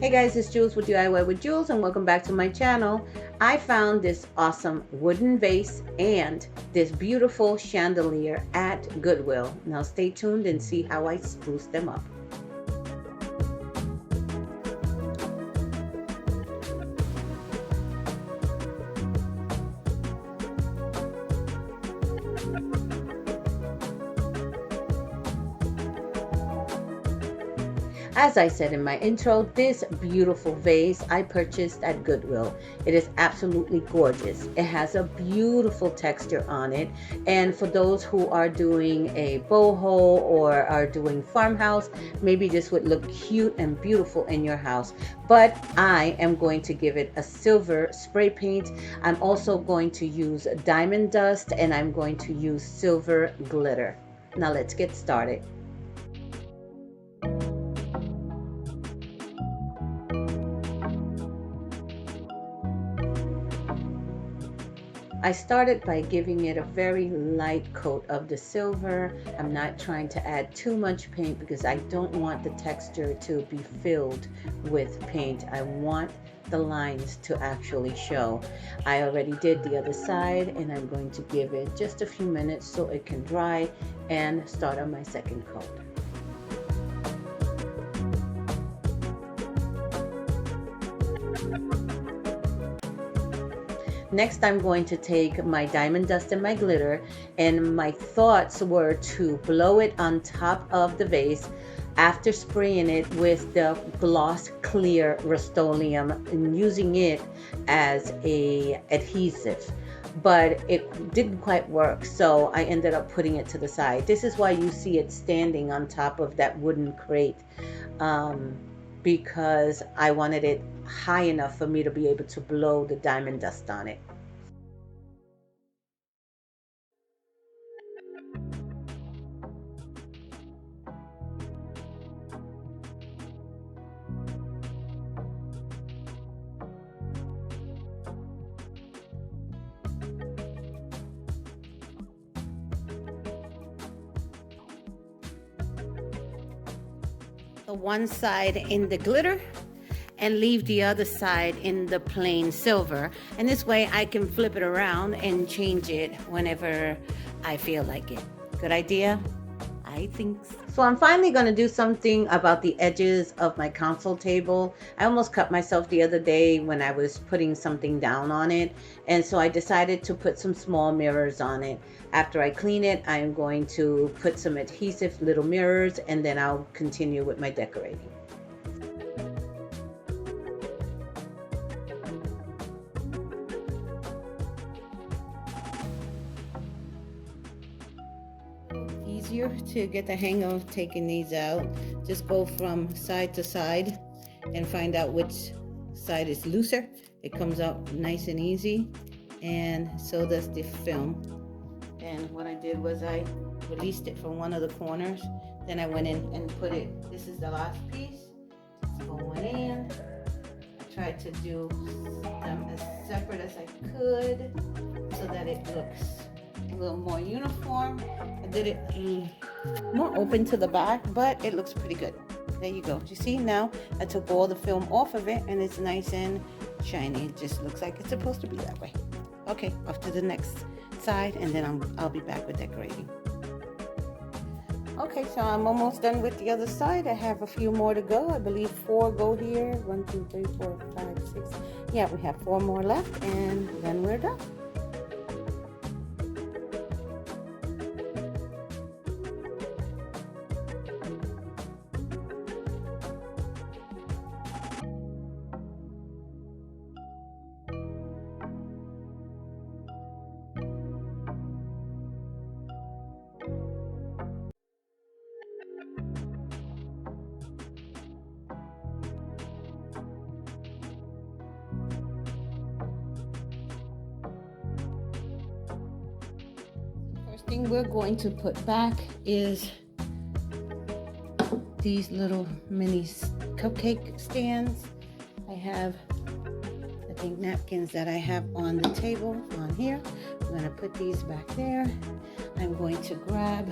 Hey guys, it's Jules with DIY with Jules and welcome back to my channel. I found this awesome wooden vase and this beautiful chandelier at Goodwill. Now stay tuned and see how I spruce them up. As I said in my intro, this beautiful vase I purchased at Goodwill. It is absolutely gorgeous. It has a beautiful texture on it. And for those who are doing a boho or are doing farmhouse, maybe this would look cute and beautiful in your house. But I am going to give it a silver spray paint. I'm also going to use diamond dust and I'm going to use silver glitter. Now let's get started. I started by giving it a very light coat of the silver. I'm not trying to add too much paint because I don't want the texture to be filled with paint. I want the lines to actually show. I already did the other side and I'm going to give it just a few minutes so it can dry and start on my second coat. Next, I'm going to take my diamond dust and my glitter, and my thoughts were to blow it on top of the vase after spraying it with the gloss clear Rust-Oleum and using it as a adhesive. But it didn't quite work, so I ended up putting it to the side. This is why you see it standing on top of that wooden crate, because I wanted it high enough for me to be able to blow the diamond dust on it. The one side in the glitter and leave the other side in the plain silver, and this way I can flip it around and change it whenever I feel like it. Good idea? I think so. So I'm finally going to do something about the edges of my console table. I almost cut myself the other day when I was putting something down on it, and so I decided to put some small mirrors on it. After I clean it, I'm going to put some adhesive little mirrors and then I'll continue with my decorating. Easier to get the hang of taking these out. Just go from side to side and find out which side is looser. It comes out nice and easy, and so does the film. And what I did was I released it from one of the corners, then I went in and put it, this is the last piece, it's going in. I tried to do them as separate as I could so that it looks a little more uniform. I did it more open to the back, but it looks pretty good. There you go. You see, now I took all the film off of it and it's nice and shiny. It just looks like it's supposed to be that way. Okay, off to the next side, and then I'll be back with decorating. Okay, so I'm almost done with the other side. I have a few more to go. I believe 4 go here. 1, 2, 3, 4, 5, 6. Yeah, we have 4 more left, and then we're done. First thing we're going to put back is these little mini cupcake stands. I have, I think, napkins that I have on the table on here. I'm going to put these back there. I'm going to grab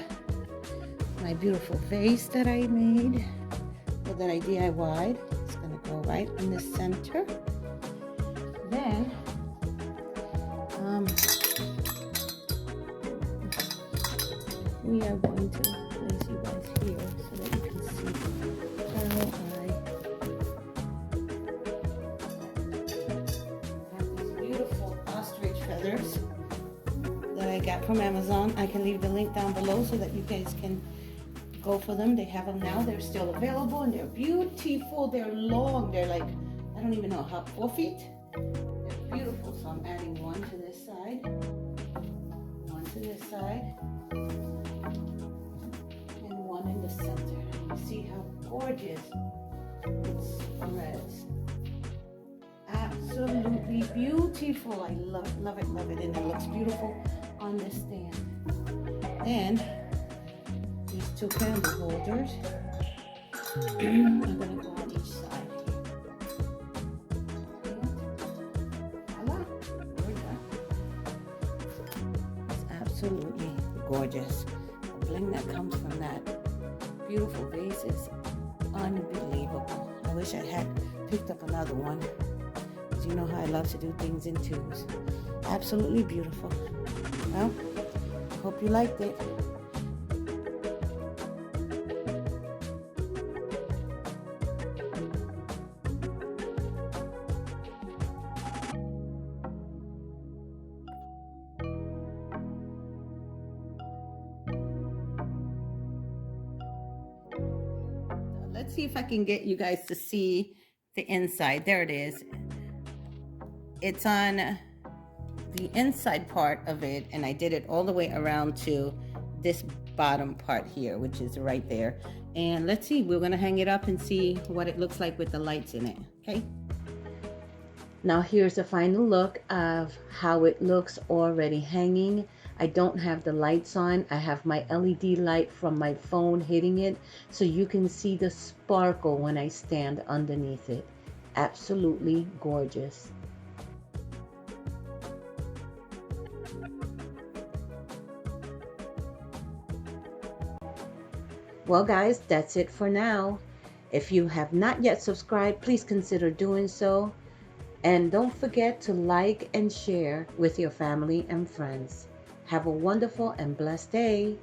my beautiful vase that I made, or that I DIY'd. It's going to go right in the center. Then we are going to place you guys here so that you can see how I have these beautiful ostrich feathers that I got from Amazon. I can leave the link down below so that you guys can go for them. They have them now. They're still available and they're beautiful. They're long. They're like, I don't even know how, 4 feet. They're beautiful. So I'm adding one to this side, one to this side, and one in the center. You see how gorgeous it spreads. Absolutely beautiful. I love it, love it, love it. And it looks beautiful on this stand. Then these 2 candle holders. I'm going to go on each side here. And voila, we're done. It's absolutely gorgeous. The bling that comes from that beautiful vase is unbelievable. I wish I had picked up another one, because you know how I love to do things in twos. Absolutely beautiful. Well, hope you liked it. Let's see if I can get you guys to see the inside. There it is. It's on the inside part of it, and I did it all the way around to this bottom part here, which is right there. And let's see, we're gonna hang it up and see what it looks like with the lights in it, okay? Now here's a final look of how it looks already hanging. I don't have the lights on. I have my LED light from my phone hitting it, so you can see the sparkle when I stand underneath it. Absolutely gorgeous. Well guys, that's it for now. If you have not yet subscribed, please consider doing so. And don't forget to like and share with your family and friends. Have a wonderful and blessed day.